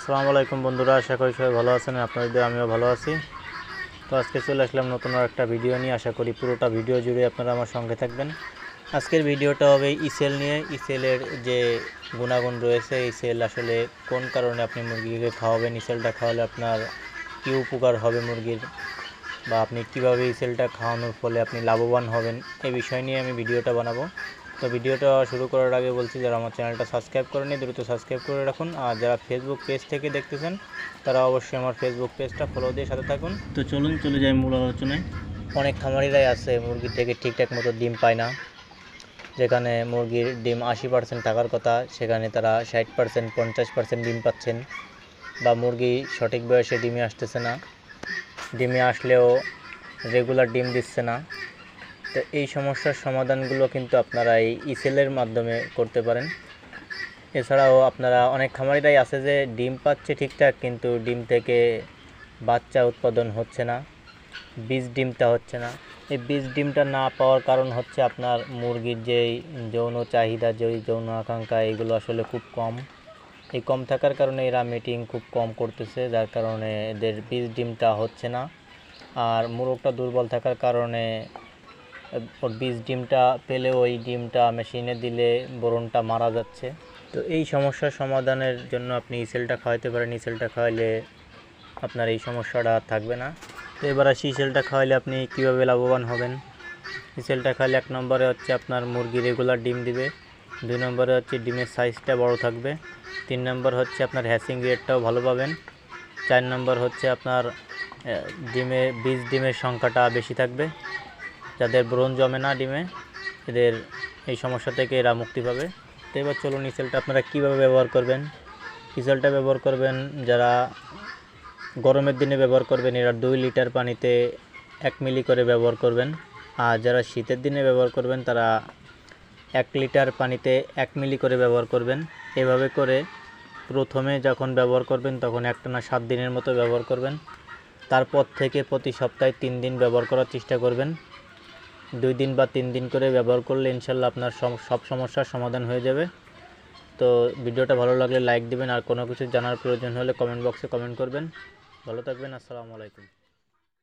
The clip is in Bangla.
আসসালামু আলাইকুম বন্ধুরা, আশা করি সবাই ভালো আছেন। আপনাদের আমিও ভালো আছি। তো আজকে চলে আসলাম নতুন একটা ভিডিও নিয়ে। আশা করি পুরোটা ভিডিও জুড়ে আপনারা আমার সঙ্গে থাকবেন। আজকের ভিডিওটা হবে ইসেল নিয়ে। ইসেলের যে গুণাগুণ রয়েছে, ইসেল আসলে কোন কারণে আপনি মুরগিকে খাওয়াবেন, ইসেলটা খাওয়ালে আপনার কী উপকার হবে মুরগির, বা আপনি কীভাবে ইসেলটা খাওয়ানোর ফলে আপনি লাভবান হবেন, এই বিষয় নিয়ে আমি ভিডিওটা বানাবো। তো ভিডিওটা শুরু করার আগে বলছি, যারা আমার চ্যানেলটা সাবস্ক্রাইব করেনি দ্রুত সাবস্ক্রাইব করে রাখুন, আর যারা ফেসবুক পেজ থেকে দেখতেছেন তারা অবশ্যই আমার ফেসবুক পেজটা ফলো দিয়ে সাথে থাকুন। তো চলুন চলে যাই মূল আলোচনায়। অনেক খামারিরাই আছে মুরগি থেকে ঠিকঠাক মতো ডিম পায় না। যেখানে মুরগির ডিম 80% থাকার কথা, সেখানে তারা 60% 50% ডিম পাচ্ছেন, বা মুরগি সঠিক বয়সে ডিমে আসতেছে না, ডিমে আসলেও রেগুলার ডিম দিচ্ছে না। তো এই সমস্যার সমাধানগুলো কিন্তু আপনারা এই ইসেলের মাধ্যমে করতে পারেন। এছাড়াও আপনারা অনেক খামারিরাই আছে যে ডিম পাচ্ছে ঠিকঠাক, কিন্তু ডিম থেকে বাচ্চা উৎপাদন হচ্ছে না, বীজ ডিমটা হচ্ছে না। এই বীজ ডিমটা না পাওয়ার কারণ হচ্ছে আপনার মুরগির যেই যৌন চাহিদা, যেই যৌন আকাঙ্ক্ষা, এগুলো আসলে খুব কম। এই কম থাকার কারণে এরা মিটিং খুব কম করতেছে, যার কারণে এদের বীজ ডিমটা হচ্ছে না। আর মোরগটা দুর্বল থাকার কারণে ওর বীজ ডিমটা পেলেও ওই ডিমটা মেশিনে দিলে বোরনটা মারা যাচ্ছে। তো এই সমস্যার সমাধানের জন্য আপনি ইসেলটা খাওয়াতে পারেন। ইসেলটা খাওয়াইলে আপনার এই সমস্যাটা থাকবে না। তো এবার আসি ইসেলটা খাওয়াইলে আপনি কীভাবে লাভবান হবেন। ইসেলটা খাওয়ালে 1 নম্বরে হচ্ছে আপনার মুরগি রেগুলার ডিম দিবে, 2 নম্বরে হচ্ছে ডিমের সাইজটা বড় থাকবে, 3 নম্বর হচ্ছে আপনার হ্যাচিং রেটটাও ভালো পাবেন, 4 নম্বর হচ্ছে আপনার বীজ ডিমের সংখ্যাটা বেশি থাকবে। যাদের ব্রণ জমে না ডিমে, এদের এই সমস্যা থেকে এরা মুক্তি পাবে। তো এবার চলুন ইসেলটা আপনারা কীভাবে ব্যবহার করবেন। ইসেলটা ব্যবহার করবেন যারা গরমের দিনে ব্যবহার করবেন, এরা 2 লিটার পানিতে 1 মিলি করে ব্যবহার করবেন। আর যারা শীতের দিনে ব্যবহার করবেন তারা 1 লিটার পানিতে 1 মিলি করে ব্যবহার করবেন। এভাবে করে প্রথমে যখন ব্যবহার করবেন তখন একটানা 7 দিনের মতো ব্যবহার করবেন। তারপর থেকে প্রতি সপ্তাহে 3 দিন ব্যবহার করার চেষ্টা করবেন। 2 দিন বা 3 দিন করে ব্যবহার করলে ইনশাল্লাহ আপনার সব সমস্যার সমাধান হয়ে যাবে। তো ভিডিওটা ভালো লাগলে লাইক দিবেন, আর কোনো কিছু জানার প্রয়োজন হলে কমেন্ট বক্সে কমেন্ট করবেন। ভালো থাকবেন। আসসালামু আলাইকুম।